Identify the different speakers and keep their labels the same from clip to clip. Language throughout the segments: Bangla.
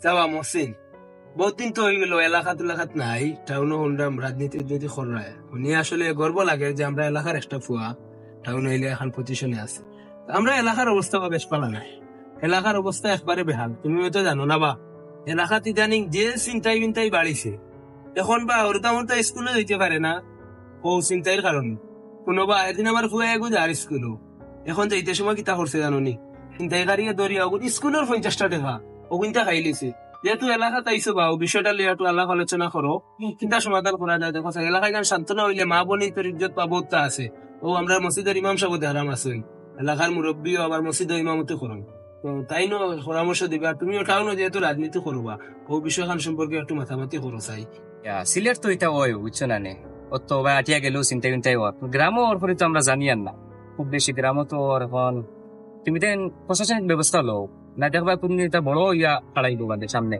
Speaker 1: যাওয়া মহসিন বহুদিন তো হয়ে গেল এলাকাত নাই টাউনও হন্ডাম রাজনীতি খররায় উনি আসলে গর্ব লাগে যে আমরা এলাকার একটা ফুয়া টাউন হইলে এখন পজিশনে আছে আমরা এলাকার অবস্থা বেশ পালা নাই এলাকার অবস্থা একবারে বেহাল তুমি হয়তো জানো না বা এলাকাত ইদানিং যে চিন্তাই বাড়িছে এখন বা ওরতা স্কুলে যেতে পারে না ও চিন্তার কারণে কোনোবা এদিন আমার ফুয়া এগো যার স্কুলও এখন যাইতে সময় কিতা করছে জানো নি চিন্তাই গাড়িয়ে দরিয়া স্কুলের 50 টাকা ওগুনটা খাই লিছে যেহেতু এলাকাত আইসো বা বিষয়টা লিয়ে একটু আলাপ আলোচনা করো চিন্তা সমাধান করা যায় দেখো এলাকায় গান শান্তনা হইলে মা বোনই তোর ইজ্জত পাবো তা আছে ও আমরা মসজিদের ইমাম সাহেব হারাম আছে এলাকার মুরব্বীও আবার মসজিদের ইমামতি করুন তো তাই নো পরামর্শ দিবা তুমিও টাউনও যেহেতু রাজনীতি করবা ও বিষয় খান সম্পর্কে একটু মাথামাতি করো চাই
Speaker 2: সিলেট তো এটা ওই বুঝছো না নে ও তো ভাই আটিয়া গেলেও চিন্তাই ওর গ্রামও ওর পরে তো আমরা জানি আর না খুব বেশি গ্রামও তো এখন তুমি দেন প্রশাসনিক ব্যবস্থা লো না দেখবা তুমি এটা বড় ইয়া খাড়াই দোকানের সামনে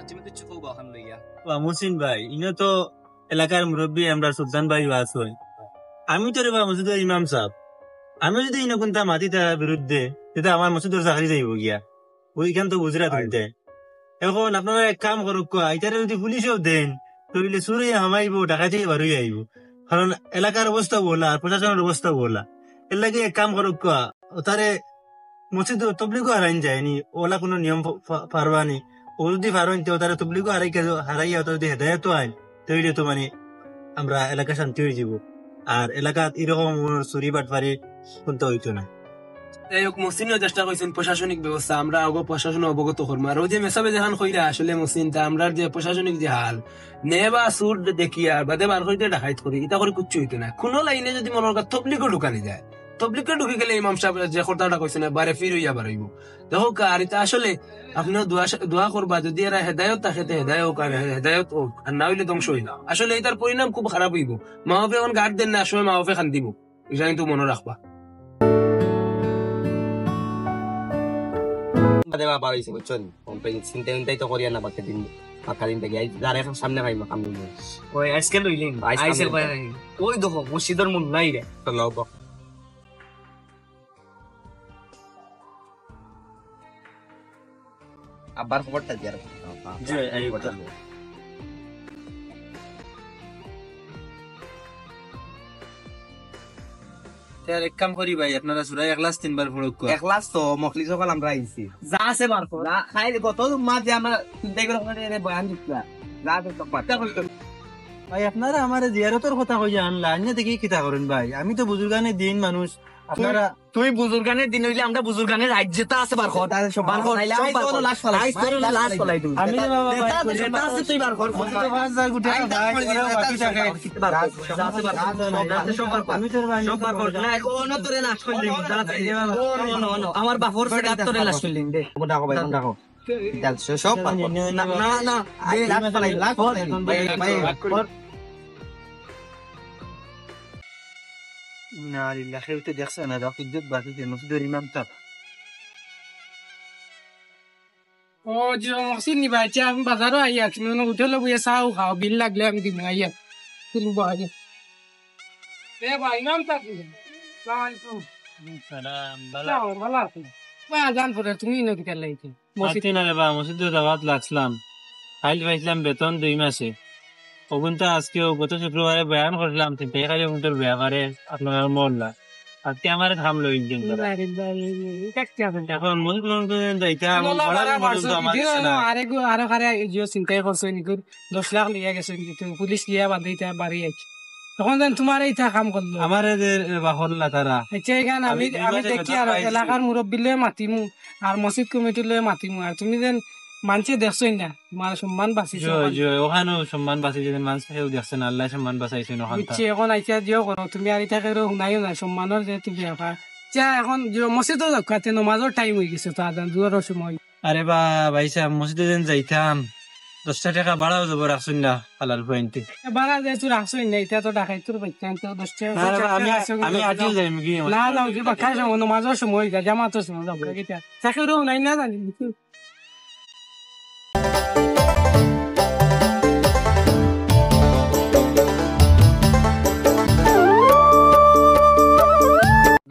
Speaker 2: তুমি কিছু কবা ওখান লইয়া
Speaker 3: মহসিন ভাই ইনো তো এলাকার মুরব্বী আমরা সুলতান ভাই বাস হয় আমি তো রে বা মসজিদের ইমাম সাহেব আমি যদি ইনো কোনটা মাতি তার বিরুদ্ধে সেটা আমার মসজিদের চাকরি যাইব গিয়া ওইখান তো গুজরাট হইতে এখন আপনারা এক কাম করুক এটারে যদি পুলিশেও দেন তবে চুরি হামাইব ডাকাতি বারুই আইব কারণ এলাকার অবস্থা বলা আর প্রশাসনের অবস্থা বলা এর লাগে এক কাম করুক তারে মসজিদ তবলিগও হারাইন যায়নি ওলা কোনো নিয়ম পারবানি ও যদি পারেন তো তারা তবলিগও হারাইয়া ওটা যদি হেদায়ত আইন তৈরি তো মানে আমরা এলাকা শান্তি হয়ে যাব আর এলাকাত এরকম চুরি বাটপারি শুনতে হইতো না
Speaker 1: যাই হোক মসিনও চেষ্টা করছেন প্রশাসনিক ব্যবস্থা আমরা আগে প্রশাসন অবগত করবো আর ওই যে মেসাবে যেখান কইরা আসলে মসিনটা আমরা যে প্রশাসনিক যে হাল নেবা সুর দেখিয়া বাদে বার হইতে ডাকাইত করি এটা করে কিচ্ছু হইতো না কোনো লাইনে যদি মনের কথা তবলিগও ঢুকানি যায় তবলিগকে ঢুকে গেলে ইমাম সাহেব যে কথাটা কইছে না বারে ফির হইয়া বার হইব দেখো আর এটা আসলে আপনার দোয়া করবা যদি এরা হেদায়ত থাকে হেদায়ত হোক আর না হইলে ধ্বংস হইল আসলে এটার পরিণাম খুব খারাপ হইব মা বাপে এখন গার্ড দেন না আসলে মা বাপে খান দিব এটা কিন্তু মনে রাখবা
Speaker 2: দেওয়া বাড়াইছে বুঝছো চিন্তাই তো করিয়া না বাকি দিন মাথা দিন থেকে যার এখন সামনে ভাই কাম
Speaker 3: ওই আজকে লইলেন
Speaker 2: আইসের ওই দেখো মসজিদের মন নাই রে আবার খবরটা দিয়ে
Speaker 3: এক কাম করি ভাই আপনারা সুরাই 1 ক্লাস 3 বার পড়ুক
Speaker 2: এক ক্লাস তো মখলি সকাল আমরা আইছি যা আছে বার কর খাই গত মা যে আমরা চিন্তাই করে বয়ান দিচ্ছা যা তো পাতা কইতো
Speaker 3: ভাই আপনারা আমার জিয়ারতের কথা কই আনলা আন্য দেখি কিতা করেন ভাই আমি তো বুজুর্গানের দিন মানুষ আপনারা
Speaker 2: তুই বুজুর্গানের দিন হইলে আমরা বুজুর্গানের রাজ্যতা আছে বার কর বার কর লাশ ফলাই লাশ ফলাই তুমি
Speaker 3: আমি যে বাবা
Speaker 2: যেটা আছে তুই বার কর
Speaker 3: 5000 গুটি বাকি থাকে আমি তোর ভাই
Speaker 2: সব বার কর না কোন তোরে লাশ কইলি আমার বাপর সাথে তোরে লাশ কইলি দে ডাকো ভাই ডাকো সব না না লাশ ফলাই ভাই
Speaker 3: না লিল্লাহ খেউতে দেখছ না দাও ইজ্জত বাকিতে মসজিদের ইমাম সাহেব
Speaker 4: ও যে মহসিন নি ভাই আমি বাজারও আইয়া তুমি উঠলে বইয়া চাও খাও বিল লাগলে আমি দিব আইয়া তুলব আগে এ ভাই নাম তা কি
Speaker 3: সালাম
Speaker 4: ভালো আছি ভাই জান পরে তুমি নদী কাল লাইতে
Speaker 3: মসজিদে না রে বা মসজিদে দাওয়াত লাগছিলাম ফাইল পাইছিলাম বেতন 2 মাসে ওগুনটা আজকে গত শুক্রবারে বয়ান করলাম তিনটে খালি ওগুনটার ব্যাপারে আপনার মোল্লা আজকে আমার খাম লই দিন এখন মসজিদ যাইতে
Speaker 4: আরো খারে জিও চিন্তাই করছো নিকুর 10 লাখ লিয়া গেছে কিন্তু পুলিশ লিয়া বাঁধাইতে বাড়ি আইছে তখন যেন তোমার এইটা কাম করলো
Speaker 3: আমার বাহরলা তারা
Speaker 4: এখানে আমি দেখি আর এলাকার মুরব্বী লয়ে মাতিমু আর মসজিদ কমিটি লয়ে মাতিমু আর তুমি যেন মানছে দেখছই না তোমার সম্মান বাঁচিছে
Speaker 3: ওখানেও সম্মান বাঁচিছে মানুষ দেখছেন আল্লাহ সম্মান বাঁচাইছে
Speaker 4: এখন আইসা জিও করো তুমি আর এটা শুনাইও না সম্মানের যে তুমি ব্যাপার এখন মসজিদও যাতে নমাজের টাইম হয়ে গেছে তো আদান দুয়ার সময়
Speaker 3: আরে বা ভাই সাহেব মসজিদে যেন যাইতাম 10 টাকা বাড়াও যাব রাখছুন না হালাল পয়েন্টে
Speaker 4: বাড়া যে তুই রাখছই না এটা তো ডাকাই তোর বাচ্চান তো 10 টাকা
Speaker 3: আমি আটিল যাইম কি
Speaker 4: না যাও যে বাকাই সময় নমাজের সময় জামাতের সময় যাব এটা চাকরিও নাই না জানি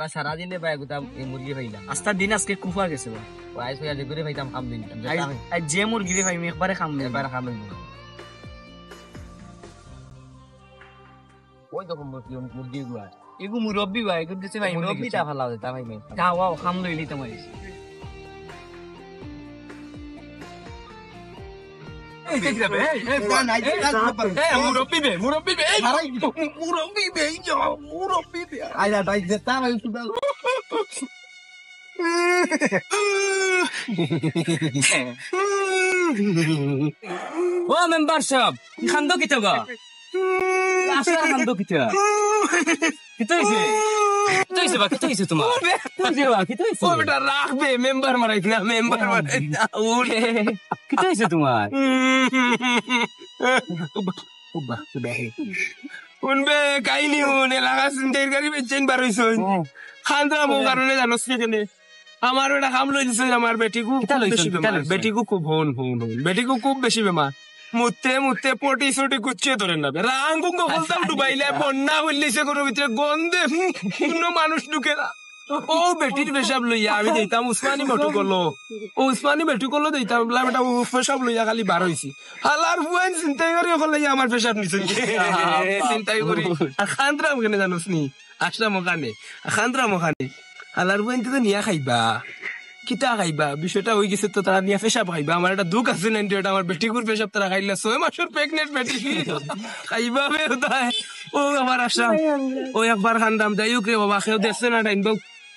Speaker 2: বা সারা দিনে বা গোটা মুরগি পাইলাম আস্তা দিন আজকে কুফা গেছে আইস আজ করে পাইতাম খাম দিন যে মুরগি পাই আমি একবারে খাম ওই রকম মুরগি গুলা এগু মুরব্বি ভাই এগু দিতে ভাই মুরব্বিটা ভালো তা ভাই খাওয়াও খাম লইলি তোমার ও মেম্বার সাহেব খান্দ কিতা গা আসলে খান্দ কিতা কিতা হইছে কিতা হইছে তোমার কিতা হইছে
Speaker 1: ও বেটা রাখবে মেম্বার মারাইছ না মেম্বার মারাইছ না ওরে
Speaker 2: কিতা হইছে তোমার
Speaker 1: শুনবে কাহিনী শুন এলাকা চিন্তার গাড়ি বেচেন বার হইছ খান্দ্রা মো কারণে জানোস কেনে আমার বেটা কাম লই দিছে আমার বেটিকু বেটিকু খুব হন বেটিকু খুব বেশি বেমার মুতে পটি সটি গুছিয়ে ধরেন না রাঙ্গুঙ্গ বলতাম ডুবাইলে বন্যা হইলিছে কোনো ভিতরে গন্ধে কোনো মানুষ ঢুকে না ও বেটির পেশাব লইয়া আমি দিতাম উসমানী বেটু করলো দিতাম বেটা পেশাব লইয়া খালি বার হয়েছি হালার বুয়াইন চিন্তাই করি ওখানে আমার পেশাব নিছে চিন্তাই করি আর খান্দ্রাম কেনে জানোস নি আসলাম ওখানে খান্দ্রাম ওখানে হালার বুয়াইন তো নিয়া খাইবা কিতা খাইবা বিষয়টা হয়ে গেছে তো তারা নিয়ে পেশাব খাইবা আমার একটা দুঃখ আছে না এটা আমার বেটিকুর পেশাব তারা খাইলে 6 মাসের প্রেগনেন্ট বেটি খাইবা ও আমার আশা ও একবার খান্দাম যাই হোক রে বাবা কেউ দেখছে না টাইম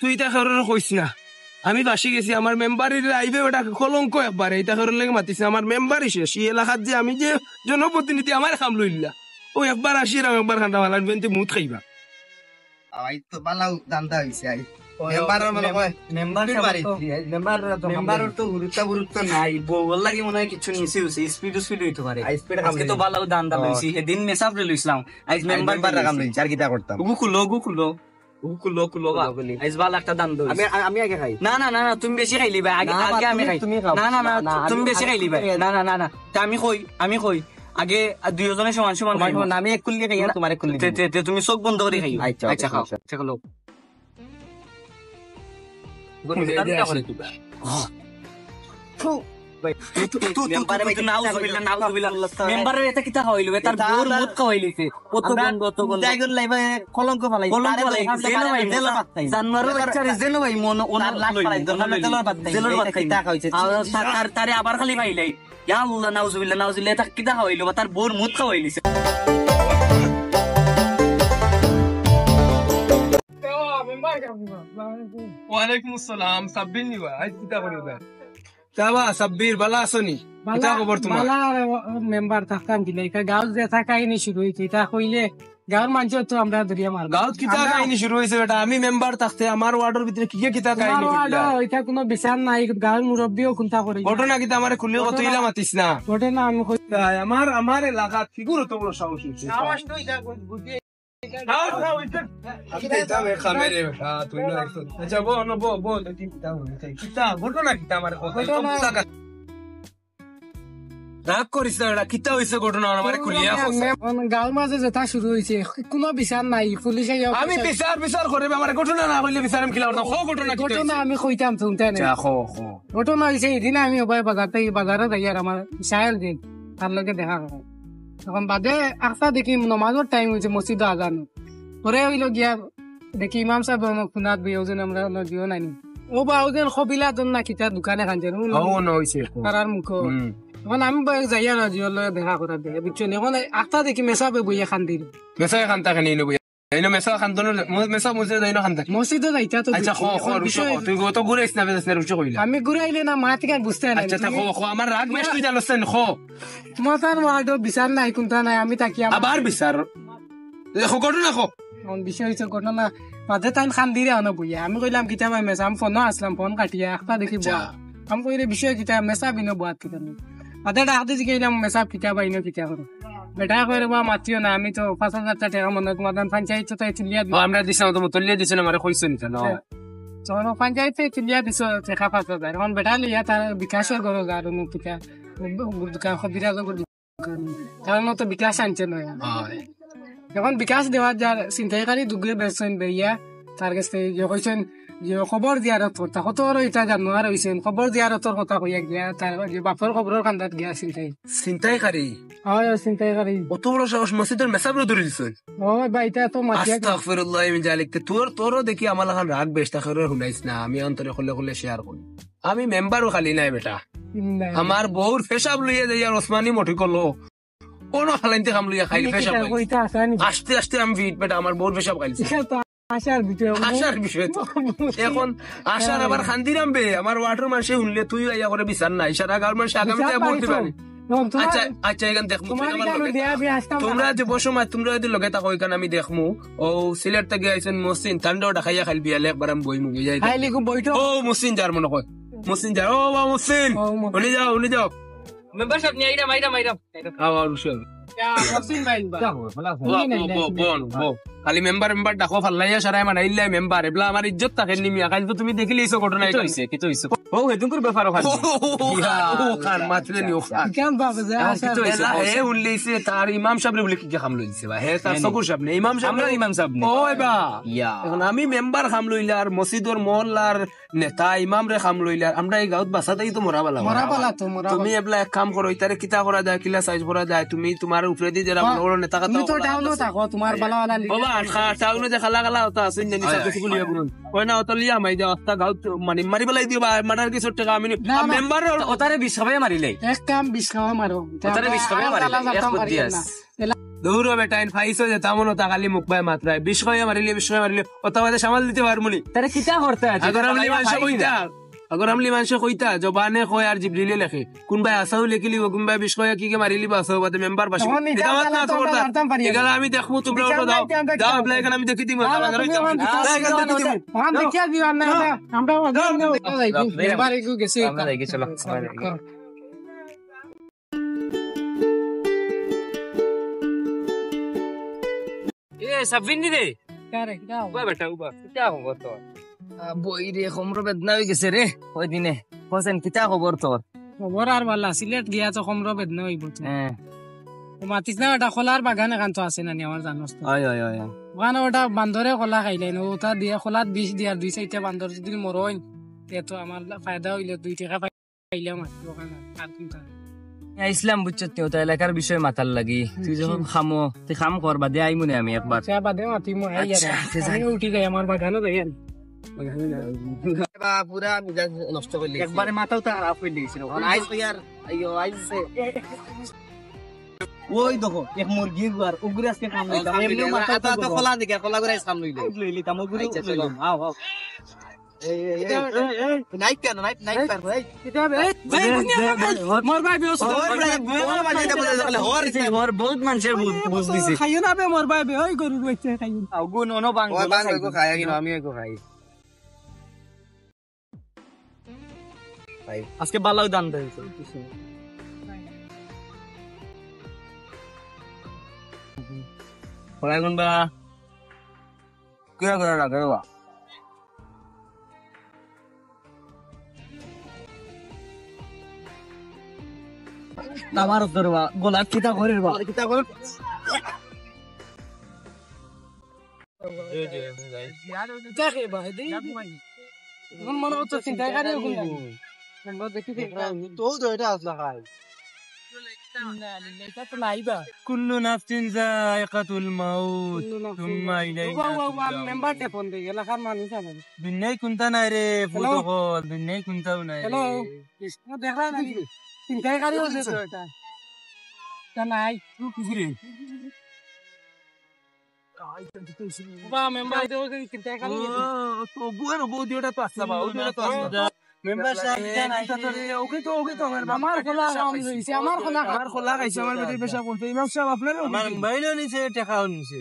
Speaker 1: তুই তা খেয়ে কইস না আমি বাসি গেছি আমার মেম্বারের আইবে ওটা কলঙ্ক একবার এইটা করে লেগে মাতিছে আমার মেম্বারই শেষ এই এলাকার যে আমি যে জনপ্রতিনিধি আমার খাম লইলা ও একবার আসি একবার খান্দাম আলার বেনতে মুত খাইবা
Speaker 5: আই তো বালাউ দান্দা হইছে আই
Speaker 2: গুরুত্ব নাই বউর লাগি মনে হয় কিছু নিচে স্পিড হইতে পারে আজকে তো ভালো দান্দা লইছি সেদিন মেসাব লইছিলাম আজ মেম্বার
Speaker 5: আর কিটা করতাম
Speaker 2: গুকুলো আজ ভালো একটা দান দই
Speaker 5: আমি আগে খাই
Speaker 2: না তুমি বেশি খাইলি ভাই আগে আমি খাই না তুমি বেশি খাইলি ভাই না তা আমি কই আগে দুইজনে সমান
Speaker 5: আমি এক কুল্লি খাই তোমার এক কুল্লি
Speaker 2: তুমি চোখ বন্ধ করে খাই আচ্ছা খাও খাও মেম্বারের এটা কিতা খাওয়াইলো তার বোর মুত খাওয়াইলিছে কত গন্ধ
Speaker 5: কলঙ্ক ফালাই
Speaker 2: জানুয়ারি বাচ্চারে জেলো ভাই মন ওনার লাখ ফালাই জেলোর ভাত খাইছে তারে আবার খালি খাইলাই ইয়া আল্লাহ নাউজুবিল্লাহ এটা কিতা খাওয়াইলো তার বোর মুত খাওয়াইলিছে
Speaker 1: ওয়ালাইকুম আসসালাম সাব্বির নিবা আজ কিতা করিবা যাবা সাব্বির বালা আসনি কিতা খবর তোমার
Speaker 4: বালা মেম্বার থাকতাম কি নাই গাঁও যে থাকাইনি শুরু হইছে এটা কইলে গাঁওর মানুষ তো আমরা দরিয়া মার
Speaker 1: গাঁও কিতা কাহিনী শুরু হয়েছে বেটা আমি মেম্বার থাকতে আমার ওয়ার্ডের ভিতরে কি কিতা কাহিনী
Speaker 4: ওইটা কোনো বিচার নাই গাঁওর মুরব্বীও কোনটা করে
Speaker 1: ঘটনা কিতা আমার খুলে কত ইলা মাতিস না
Speaker 4: ঘটনা আমি
Speaker 1: আমার এলাকা ফিগুর তো বড় সাহস হইছে রাগ করিস না কিতা হয়েছে ঘটনা আমার খুলিয়া
Speaker 4: গাঁওর মাঝে যেটা শুরু হয়েছে কোনো বিচার নাই পুলিশে
Speaker 1: আমি বিচার করে আমার ঘটনা না হইলে বিচার আমি খিলাম
Speaker 4: ঘটনা আমি কইতাম শুনতে ঘটনা হয়েছে এদিন আমি বাজারে যাই আর আমার সাহেল দিন তার লগে দেখা করে তখন বাদে আখতা দেখি নমাজের টাইম হয়েছে মসজিদ আজান পরে হইলো গিয়া দেখি ইমাম সাহেব খুনাত বিয়োজন আমরা জিও নাই ও বা ওদের কবিলা তোর না কিতা দোকানে খানছে তার মুখ এখন আমি যাইয়া না জিওর লগে দেখা করার দেখে বুঝছো এখন আখতা দেখি মেসাবে বইয়া খান দিল
Speaker 1: মেসা খান্তা খানি মেসা খান্তন মেসা মসজিদ যাই না খান্তা
Speaker 4: মসজিদে যাইতা তো
Speaker 1: আচ্ছা তুই তো ঘুরে না রুচি কইলা
Speaker 4: আমি ঘুরে আইলে না মা থেকে বুঝতে নাই
Speaker 1: আচ্ছা আমার রাগ বেশ তুই জানছেন
Speaker 4: তোমার তার ওয়ার্ড বিচার নাই কোনটা নাই আমি তাকি
Speaker 1: আবার বিচার ঘটনা
Speaker 4: বিষয় হয়েছে ঘটনা মাঝে টাইম খান দিলে আনো বইয়া আমি কইলাম কিতাব মেসা আমি ফোনও আসলাম ফোন কাটিয়া একটা দেখি বয়া আমি কইলে বিষয় কিতাব মেসা বিনো বাদ কিতাব মাঝে ডাকতে জিগাইলাম মেসা কিতাব আইনো কিতাব করো বেটা করে বা মাতিও না আমি তো 5,000 টাকা মনে তোমার পঞ্চায়েত তুলিয়া
Speaker 1: আমরা দিছিলাম তো তুলিয়া দিছ না মানে কইছ নি
Speaker 4: তো পঞ্চায়েতে তুলিয়া দিছ টাকা 5,000 এখন বেটা লিয়া তার বিকাশের করো গারো কিতা দোকান খবিরাজ কারণ তো বিকাশ আনছে নয় এখন বিকাশ দেওয়ার যার চিন্তাকারী দুগুয়ে বেসন বেইয়া তার কাছে যে কইছেন যে খবর জিয়ারত করতা কত আর এটা জানুয়ার হইছেন খবর জিয়ারতর কথা কইয়া গিয়া তার যে বাপর খবরের কান্দাত গিয়া চিন্তাই
Speaker 1: চিন্তাই খারি
Speaker 4: হয় চিন্তাই করি
Speaker 1: অত বড় সাহস মসজিদের মেসাবরে ধরে দিছেন
Speaker 4: ও ভাই এটা তো মাতিয়া
Speaker 1: আস্তাগফিরুল্লাহ মিন জালিক তোরও দেখি আমার লাগান রাগ বেশটা করে শুনাইছ না আমি অন্তরে খুলে খুলে শেয়ার করি আমি মেম্বারও খালি নাই বেটা আমার বউর পেশাব লইয়া যাই আর ওসমানী মঠি করলো কোন হালাইতে কাম লইয়া খাইলি পেশাব
Speaker 4: কইতা আসানি
Speaker 1: আস্তে আস্তে আমি ফিট বেটা আমার বউর পেশাব খাইছি
Speaker 4: আশার ভিতরে
Speaker 1: আশার বিষয় তো এখন আশার আবার খান্দি নামবে আমার ওয়াটার মাসে শুনলে তুই আইয়া করে বিচার নাই সারা গাঁর মানুষ আগামীতে বলতে পারি আচ্ছা আচ্ছা এখান দেখমু তোমরা যে বসময় তোমরা যদি লগে থাকো এখানে আমি দেখমু ও সিলেট থেকে আইছেন মসিন তান্ডাও ডাকাইয়া খাইল বিয়ালে একবার আমি বই মুগি যাই
Speaker 4: খাইলি কো বইটো
Speaker 1: ও মসিন যার মনে কয় মসিন যার ও বা মসিন উনি যাও
Speaker 2: মেম্বারশিপ নিয়ে আইরাম
Speaker 1: আবার উসল
Speaker 4: মসিন ভাই
Speaker 1: খালি মেম্বার ডাকো ফাল্লাইয়া সারাই মানাইলে মেম্বার এবলা আমার ইজ্জত থাকে নিমিয়া কাল তো তুমি দেখিলে এইসব ঘটনা
Speaker 2: কি হইছে কি তো হইছে ও হেতুনকুর ব্যাপার ওখানে
Speaker 1: খান মাতলে নিও খান
Speaker 4: কেন বাবা যা
Speaker 1: এলা হে উল্লেইছে তার ইমাম সাহেব বলে কি খাম লইছে বা হে তার সকুর সাহেব নেই ইমাম সাহেব
Speaker 2: আমরা ইমাম সাহেব নেই
Speaker 1: ওই বা এখন আমি মেম্বার খাম লইলার মসজিদর মহল্লার নেতা ইমাম রে খাম লইলার আমরা এই গাঁত বাসাতেই তো মরা বালা তুমি এবলা এক কাম করো ইতারে কিতা করা যায় কিলা সাইজ করা যায় তুমি তোমার উপরে দিয়ে যারা বড় নেতা কথা
Speaker 4: তুমি তো টাউনও থাকো তোমার বালা বালা
Speaker 1: বাবা টাউনে যে খালা খালা হতা আছে জানি সব কিছু লিয়া গুণ ওই না অত লিয়া মাই যা অস্তা গাঁত মানে মারি বেলাই দিও বা মার্ডার কিছু টাকা আমি মেম্বার
Speaker 2: ওতারে বিশাবে মারিলে
Speaker 4: এক কাম বিছখাওয়া মারো
Speaker 2: ওতারে বিশাবে মারিলে এক বুদ্ধিয়াস
Speaker 1: দৌড় বেটা ইন ফাইসো যে তামন ওটা খালি মুখ বাই মাত্রায় বিস্কয়ে মারিলে ওটা বাদে সামাল দিতে পারমুনি
Speaker 2: তারে কিতা করতে আছে
Speaker 1: আগর আমলি মানুষ কইতা জবানে কয় আর জিবরিলে লেখে কোনবাই আসাও লেখিলি কোনবাই বিস্কয়ে কি কে মারিলি বা আসাও বাদে মেম্বার পাশে এগালা আমি দেখমু তোমরা ওটা দাও দাও আপনি এখানে আমি দেখি দিমু
Speaker 4: দেখিয়া দিও না আমরা মেম্বার একটু গেছি
Speaker 2: আমরা দেখি চলো এ সাবিনি রে
Speaker 4: কারে দাও
Speaker 2: ওই বেটা উবা কিতা খবর তোর বই রে খমর বেদনা হয়ে গেছে রে ওই দিনে হোসেন কিতা খবর তোর
Speaker 4: খবর আর বালা সিলেট গিয়া তো কমর বেদনা হইব
Speaker 2: হ্যাঁ
Speaker 4: মাতিস না ওটা খোলার বাগান এখান তো আছে না নি আমার জানোস তো
Speaker 2: ওই ওই ওই
Speaker 4: ওখানে ওটা বান্দরে খোলা খাইলেন ওটা দিয়ে খোলাত 20 দিয়ার 2 বান্দর যদি মরইন তো আমার ফায়দা হইলে 2 টাকা পাইলাম ওখানে আর কিনতা
Speaker 2: ইসলাম বুঝছত তো এলাকার বিষয় মাথার লাগি তুই যখন খামো তুই খাম করবা দে আইমুনে আমি একবার
Speaker 4: চা বাদে মাতি মো আই আর উঠি যাই আমার বাগানও যাই
Speaker 5: পুরা মিজাজ নষ্ট করলি
Speaker 2: একবারে মাথাও তো খারাপ হয়ে গেছিল
Speaker 5: আইজ ইয়ার আইও আইছে ওই দেখো এক মুরগি আর উগরে আজকে কাম লইলাম এমনি মাথা তো খোলা দিকে খোলা করে কাম লইলি তাম উগরে লইলাম আও আও নাইট কেন নাইট নাইট পার ভাই
Speaker 4: মোর ভাই বেস
Speaker 2: ওর বহুত মানুষের বুঝ দিছে
Speaker 4: খাইও না বে মোর ভাই বে ওই গরু রইছে খাইও
Speaker 2: আগুন অনো বাং
Speaker 5: বাংলা খায়া কিনা
Speaker 2: আমি এগো খাই আজকে বালাও দান দিয়েছে পড়াই গুণ বা কিয়া করে রাখে বা আমার ধরবা গোলা কিতা করে বা
Speaker 5: কিতা কর
Speaker 4: দেখে ভাই দেই মন মনে তো চিন্তা করে কোন আমরা দেখি
Speaker 5: তো তো এটা আসলা খাই
Speaker 1: কুল্লু নাফসিন যায়কাতুল মাউত থুম্মা ইলাইনা
Speaker 4: মেম্বার টেপন দে এলাকার মানুষ আছে
Speaker 1: দুনিয়ায় কোনটা নাই রে ফুটবল দুনিয়ায় কোনটাও নাই
Speaker 4: হ্যালো দেখা না চিন্তা করে আছে তো এটা তা নাই
Speaker 1: কিরে
Speaker 4: বা মেম্বার দেও চিন্তা করে
Speaker 1: তো বুয়ানো বউদিওটা তো আসলা বা ওটা তো আসলা মেম্বার সাহেব ওকে তো
Speaker 4: আমার খোলা কাম হইছে আমার খোলা
Speaker 1: খাইছে আমার বেটি পেশা করতে ইমাম সাহেব আপনার
Speaker 3: আমার মোবাইলও নিছে টাকাও নিছে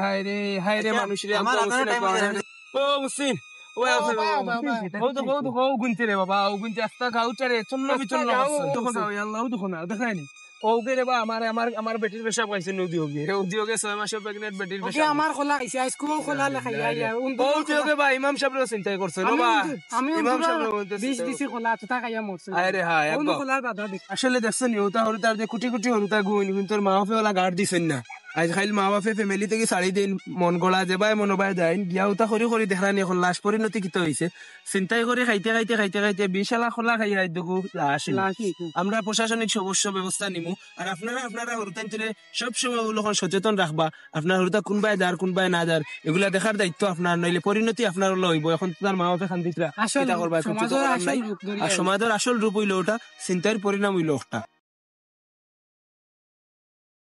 Speaker 1: হায় রে মানুষ রে
Speaker 3: আমার আপনার টাইম
Speaker 1: ও মুসিন ও আছে ও গুনতে রে বাবা ও গুনতে আস্তা গাউটারে চন্ন বিচন্ন তখন গাও আল্লাহ দেখো না দেখায়নি ওকে রে বা আমার বেটির পেশা পাইছে নদী হোগে 6 মাসের প্রেগন্যান্ট বেটির পেশা
Speaker 4: আমার খোলা খাইছে স্কুল খোলা লেখাইয়া
Speaker 1: ওকে বা ইমাম সাহেব চিন্তা করছে না বা
Speaker 4: আমি
Speaker 1: ইমাম সাহেব
Speaker 4: 20 দিছি খোলা তো টাকাইয়া মরছে
Speaker 1: আরে হ্যাঁ
Speaker 4: কোন খোলার বাধা দেখ
Speaker 1: আসলে দেখছেন ওটা হরুতার যে কুটি কুটি হরুতা গুণ কিন্তু তোর মাহফে ওলা গার্ড দিছেন না আজকাল মা বাপে ফ্যামিলি থেকে ছাড়ি দিন মন গড়া যে বাই মনোবাই যায় গিয়া উতা করি করি দেখলানি এখন লাশ পরিণতি কিত হয়েছে চিন্তাই করে খাইতে খাইতে খাইতে খাইতে বিশালা খোলা খাইয়া দেখো লাশ আমরা প্রশাসনিক অবশ্য ব্যবস্থা নিমু আর আপনারা হরতান সব সময় ওগুলো সচেতন রাখবা আপনার হরতা কোনবাই যার কোনবাই না যার এগুলা দেখার দায়িত্ব আপনার, নইলে পরিণতি আপনার হইব। এখন তার মা বাপে খান্তিতরা
Speaker 4: আসল
Speaker 1: করবা
Speaker 4: সমাজের আসল রূপ ধরে
Speaker 1: আর সমাজের আসল রূপ হইলো ওটা চিন্তার পরিণাম হইলো ওটা।